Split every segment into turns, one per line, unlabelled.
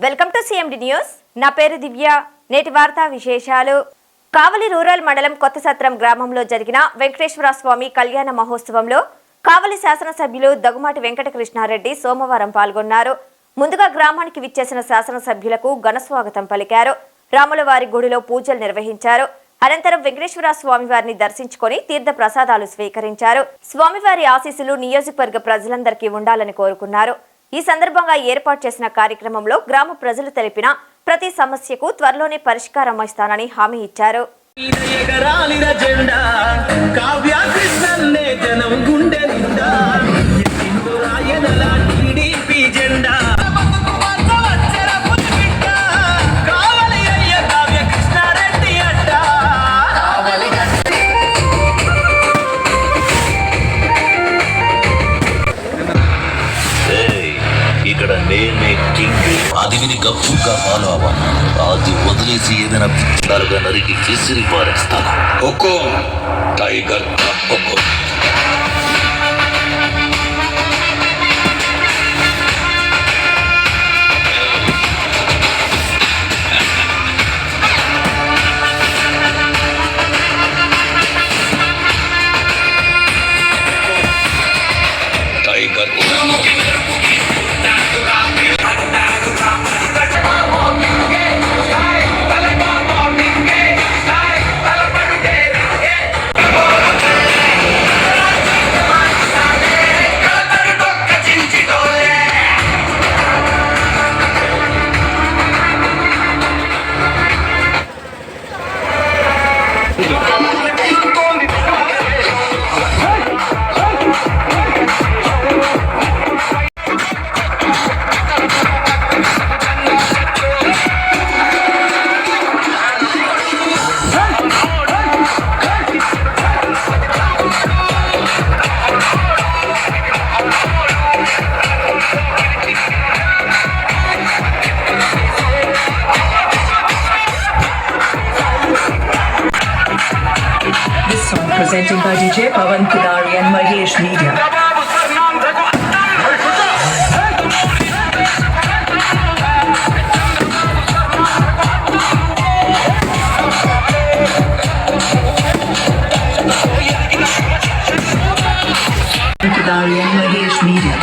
Welcome to CMD news. నా పేరు దివ్య. నేటి వార్తా విశేషాలు. కావలి రూరల్ మండలం కొత్త సత్రం గ్రామంలో జరిగిన వెంకటేశ్వర స్వామి కళ్యాణ మహోత్సవంలో కావలి శాసనసభ్యులు దగుమాటి వెంకటకృష్ణారెడ్డి సోమవారం పాల్గొన్నారు. ముందుగా గ్రామానికి విచ్చేసిన శాసనసభ్యులకు ఘనస్వాగతం పలికారు. రాములవారి గుడిలో పూజలు నిర్వహించారు. అనంతరం వెంకటేశ్వర స్వామివారిని దర్శించుకొని తీర్థ ప్రసాదాలు స్వీకరించారు. స్వామివారి ఆశీస్సులు నియోజకవర్గ ప్రజలందరికీ ఉండాలని కోరుకున్నారు. ఈ సందర్భంగా ఏర్పాటు చేసిన కార్యక్రమంలో గ్రామ ప్రజలు తెలిపిన ప్రతి సమస్యకు త్వరలోనే పరిష్కారం ఇస్తానని హామీ ఇచ్చారు.
ఇక్కడ నేనే కింగ్. అది విని గప్పుగా ఫాలో అవ్వాలి. అది వదిలేసి ఏదైనా పిచ్చారుగా నరికి విసిరి పారేస్తాను. ఒక్కో టైగర్ ఒక్కో tiger
presented by DJ Pawan Kudari and Mahesh Media. Kudari and Mahesh Media.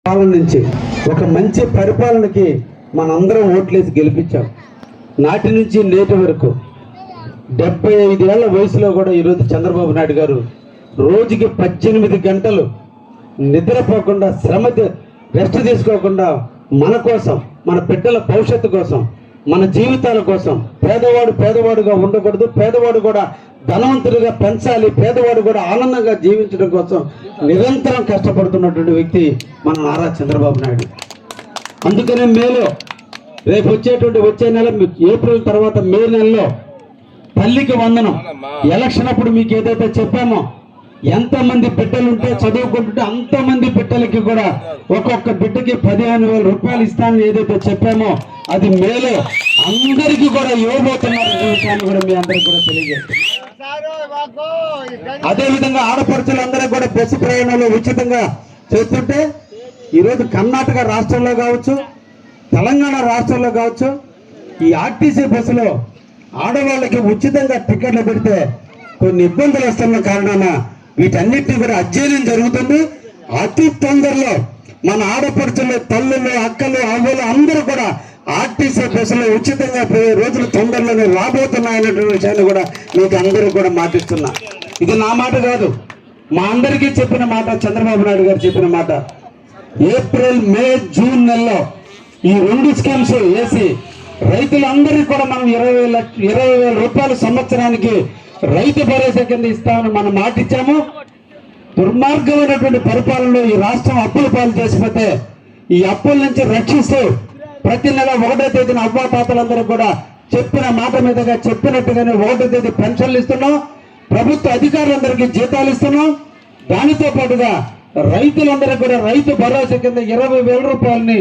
పాలన నుంచి ఒక మంచి పరిపాలనకి మనందరం ఓట్లేసి గెలిపించాం. నాటి నుంచి నేటి వరకు 75 ఏళ్ల వయసులో కూడా ఈరోజు చంద్రబాబు నాయుడు గారు రోజుకి 18 గంటలు నిద్రపోకుండా రెస్ట్ తీసుకోకుండా మన కోసం, మన బిడ్డల భవిష్యత్తు కోసం, మన జీవితాల కోసం, పేదవాడుగా ఉండకూడదు, పేదవాడు కూడా ధనవంతుడిగా పెంచాలి, పేదవాడు కూడా ఆనందంగా జీవించడం కోసం నిరంతరం కష్టపడుతున్నటువంటి వ్యక్తి మన నారా చంద్రబాబు నాయుడు. అందుకనే రేపు వచ్చే నెల ఏప్రిల్ తర్వాత మే నెలలో తల్లికి వందనం ఎలక్షన్ అప్పుడు మీకు ఏదైతే చెప్పామో, ఎంతమంది బిడ్డలుంటే చదువుకుంటుంటే అంతమంది బిడ్డలకి కూడా ఒక్కొక్క బిడ్డకి 15,000 రూపాయలు ఇస్తానని ఏదైతే చెప్పామో అది మేలో అందరికీ కూడా ఇవ్వబోతున్నారనే విషయాన్ని కూడా మీ అందరికీ కూడా తెలియజేస్తున్నారు. అదేవిధంగా ఆడపడుచులందరూ కూడా బస్సు ప్రయాణాలు ఉచితంగా చేస్తుంటే ఈరోజు కర్ణాటక రాష్ట్రంలో కావచ్చు, తెలంగాణ రాష్ట్రంలో కావచ్చు, ఈ ఆర్టీసీ బస్సులో ఆడవాళ్ళకి ఉచితంగా టికెట్లు పెడితే కొన్ని ఇబ్బందులు వస్తున్న కారణాన వీటన్నిటిని కూడా అధ్యయనం జరుగుతుంది. అతి తొందరలో మన ఆడపడుచులు, తల్లులు, అక్కలు, అవ్వలు అందరూ కూడా ఆర్టీసీ బస్సులో ఉచితంగా పోయే రోజులు తొందరలోనే రాబోతున్నాయనేటువంటి విషయాన్ని కూడా మీకు అందరూ కూడా మాటిస్తున్నా. ఇది నా మాట కాదు, మా అందరికీ చెప్పిన మాట, చంద్రబాబు నాయుడు గారు చెప్పిన మాట. ఏప్రిల్, మే, జూన్ నెలలో ఈ 2 స్కీమ్స్ వేసి రైతులందరికీ కూడా మనం 20,000 రూపాయలు సంవత్సరానికి రైతు భరోసా కింద ఇస్తామని మనం మాట ఇచ్చాము. దుర్మార్గమైనటువంటి పరిపాలనలో ఈ రాష్ట్రం అప్పుల పాలు చేసిపోతే ఈ అప్పుల నుంచి రక్షిస్తూ ప్రతి నెల 1వ తేదీన అవ్వాతాతలందరూ కూడా చెప్పిన మాట మీదగా చెప్పినట్టుగానే 1వ తేదీ పెన్షన్లు ఇస్తున్నాం, ప్రభుత్వ అధికారులందరికీ జీతాలు ఇస్తున్నాం. దానితో పాటుగా రైతులందరూ కూడా రైతు భరోసా కింద 20,000 రూపాయలని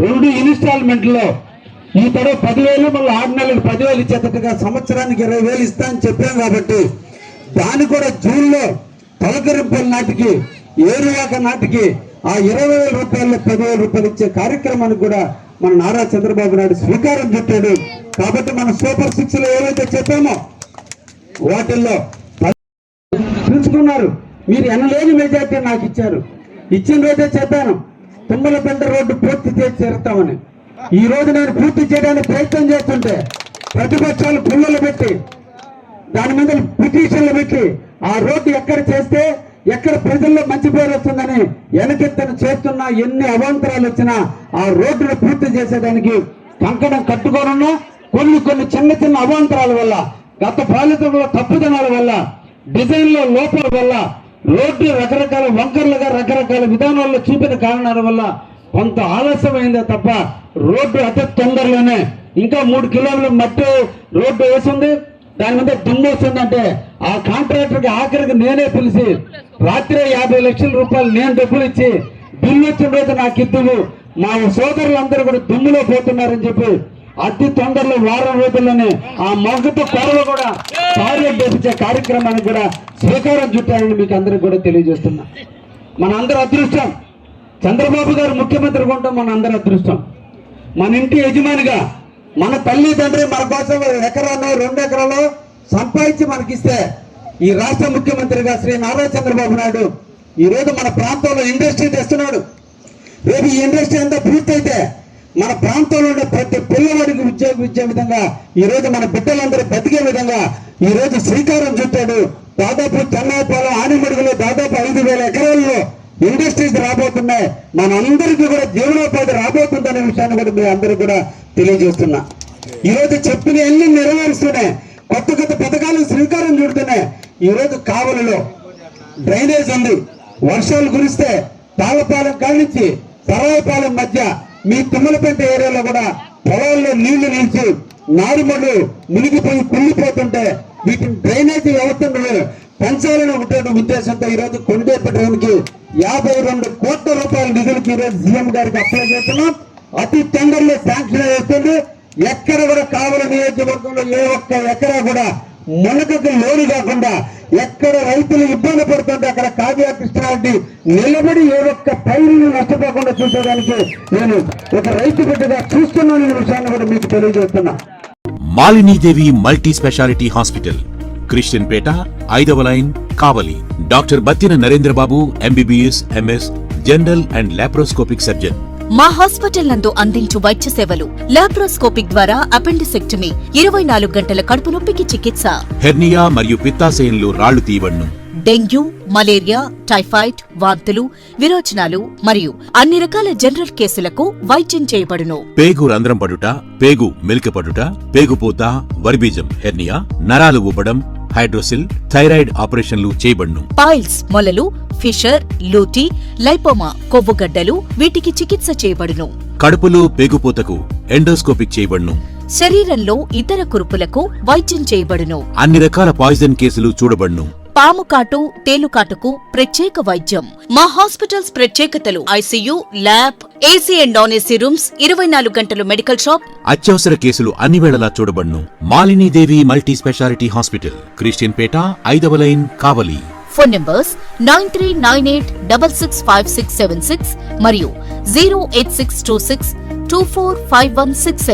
2 ఇన్స్టాల్మెంట్లో ఈ తడవ 10,000 మళ్ళీ 6 నెలలకు 10,000 ఇచ్చేటట్టుగా సంవత్సరానికి 20,000 ఇస్తా అని చెప్పాం. కాబట్టి దాన్ని కూడా జూన్లో తొలకరింపుల నాటికి, ఏరువాక నాటికి ఆ 20,000 రూపాయల్లో 10,000 రూపాయలు ఇచ్చే కార్యక్రమానికి కూడా మన నారా చంద్రబాబు నాయుడు శ్రీకారం చుట్టాడు. కాబట్టి మన సూపర్ 6లో ఏవైతే చెప్పామో వాటిల్లో పిలుచుకున్నారు. మీరు ఎనలేని మెజార్టీ నాకు ఇచ్చారు. ఇచ్చిన రోజే చెప్పాను తుమ్మలపెంట రోడ్డు పూర్తి చేసి చేరుతామని. ఈ రోజు నేను పూర్తి చేయడానికి ప్రయత్నం చేస్తుంటే ప్రతిపక్షాలు పుల్లలు పెట్టి దాని మీద పిటిషన్లు పెట్టి ఆ రోడ్డు ఎక్కడ చేస్తే ఎక్కడ ప్రజల్లో మంచి పేరు వస్తుందని వెనకెత్తను చేస్తున్నా, ఎన్ని అవాంతరాలు వచ్చినా ఆ రోడ్డును పూర్తి చేసేదానికి కంకణం కట్టుకోనున్నా. కొన్ని చిన్న అవాంతరాల వల్ల, గత పాలితుల తప్పుదనాల వల్ల, డిజైన్లో లోపాల వల్ల, రోడ్డు రకరకాల వంకర్లుగా రకరకాల విధానాల్లో చూపిన కారణాల వల్ల కొంత ఆలస్యమైందే తప్ప రోడ్డు అతి తొందరలోనే ఇంకా 3 కిలోమీటర్ల మట్టి రోడ్డు వేసింది. దాని మీద దుమ్ము వస్తుందంటే ఆ కాంట్రాక్టర్కి ఆఖరికి నేనే పిలిచి రాత్రి 50 లక్షల రూపాయలు నేను డబ్బులు ఇచ్చి బిల్లు వచ్చిన రోజు నాకు ఇద్దువు, మా సోదరులందరూ కూడా దుమ్ములో పోతున్నారని చెప్పి అతి తొందరలో వారం రోజుల్లోనే ఆ మొగ్గతో కొరవ కూడా టాయిలెట్ వేపించే కార్యక్రమానికి కూడా శ్రీకారం చుట్టారని మీకు అందరికి కూడా తెలియజేస్తున్నా. మన అందరి అదృష్టం చంద్రబాబు గారు ముఖ్యమంత్రిగా ఉంటాం. మన అందరి అదృష్టం. మన ఇంటి యజమానిగా మన తల్లి తండ్రి మన కోసం 1 ఎకరాలో 2 ఎకరాలో సంపాదించి మనకిస్తే ఈ రాష్ట్ర ముఖ్యమంత్రిగా శ్రీ నారా చంద్రబాబు నాయుడు ఈ రోజు మన ప్రాంతంలో ఇండస్ట్రీ తెస్తున్నాడు. రేపు ఈ ఇండస్ట్రీ అంతా పూర్తయితే మన ప్రాంతంలో ఉండే ప్రతి పిల్లవాడికి ఉద్యోగం ఇచ్చే విధంగా ఈ రోజు మన బిడ్డలందరూ బతికే విధంగా ఈ రోజు శ్రీకారం చుట్టాడు. దాదాపు చెన్నాయిపాలెం, ఆనిమడుగులో దాదాపు 5,000 ఎకరాల్లో ఇండస్ట్రీస్ రాబోతున్నాయి. మనందరికీ కూడా జీవనోపాధి రాబోతుందనే విషయాన్ని కూడా మీ అందరూ కూడా తెలియజేస్తున్నా. ఈ రోజు చెప్పిన అన్ని నెరవేరుస్తూనే కొత్త పథకాలు శ్రీకారం చుడుతూ పొద్దునే ఈరోజు కావలిలో డ్రైనేజ్ ఉంది. వర్షాలు కురిస్తే తాళపాలెం కానించి సరాయపాలెం మధ్య మీ తుమ్మలపేట ఏరియాలో కూడా పొలాల్లో నీళ్లు నిలిచి నారుమడు మునిగిపోయి కుళ్ళిపోతుంటే వీటిని డ్రైనేజీ వ్యవస్థను పెంచాలని ఒకటే ఉద్దేశంతో ఈరోజు కొండేపట్టానికి 52 కోట్ల రూపాయల నిధులకి ఈరోజు సీఎం గారికి అప్లై చేస్తున్నాం. అతి తొందరలో శాంక్షన్ అవుతుంది. ఎక్కడ కూడా కావలి నియోజకవర్గంలో ఏ ఒక్క ఎకరా కూడా మునకకు లోను కాకుండా ఎక్కడ రైతులు ఇబ్బంది పడుతుంటే అక్కడ కావ్య కృష్ణారెడ్డి నిలబడి ఏ ఒక్క పైరును నష్టపోకుండా చూసేదానికి నేను ఒక రైతు బిడ్డగా చూస్తున్నాను విషయాన్ని కూడా మీకు తెలియజేస్తున్నా.
Malinidevi multi speciality hospital, Christian Peta, 5వ line, Kavali. Doctor Battina Narendrababu, MBBS, MS, general and laparoscopic surgeon.
మా హాస్పిటల్ నందు అందించు వైద్య సేవలు: లాప్రోస్కోపిక్ ద్వారా అపెండిసెక్టమీ, 24 గంటల కడుపు నొప్పికి చికిత్స,
హెర్నియా మరియు పిత్తాశయంలో రాళ్లు తీయబడును,
డెంగ్యూ, మలేరియా, టైఫాయిడ్, వాంతులు, విరోచనాలు మరియు అన్ని రకాల జనరల్ కేసులకు వైద్యం చేయబడును.
పేగు రంధ్రం పడుట, పేగు మెలికపడుట, పేగుపూత, వర్బీజం, హెర్నియా, నరాలు ఊపడం, హైడ్రోసిల్, థైరాయిడ్ ఆపరేషన్లు చేయబడును.
పైల్స్, మొలలు, ఫిషర్, లూటీ, లైపోమా, కొవ్వుగడ్డలు, వీటికి చికిత్స చేయబడును.
కడుపులో పేగుపూతకు ఎండోస్కోపిక్ చేయబడును.
శరీరంలో ఇతర కురుపులకు వైద్యం చేయబడును.
అన్ని రకాల పాయిజన్ కేసులు చూడబడును.
పాము కాటు, తేలుకాటుకు ప్రత్యేక వైద్యం. మా హాస్పిటల్స్ ప్రత్యేకతలు: ICU, lab, AC and non AC rooms, 24 గంటలు మెడికల్ షాప్.
అత్యవసర కేసులు అన్ని వేళలా చూడబడును. Malinidevi multi speciality hospital, Christian Peta, 5వ లైన్, కావలి.
ఫోన్ నంబర్స్ 9398665676 మరియు 08626245167.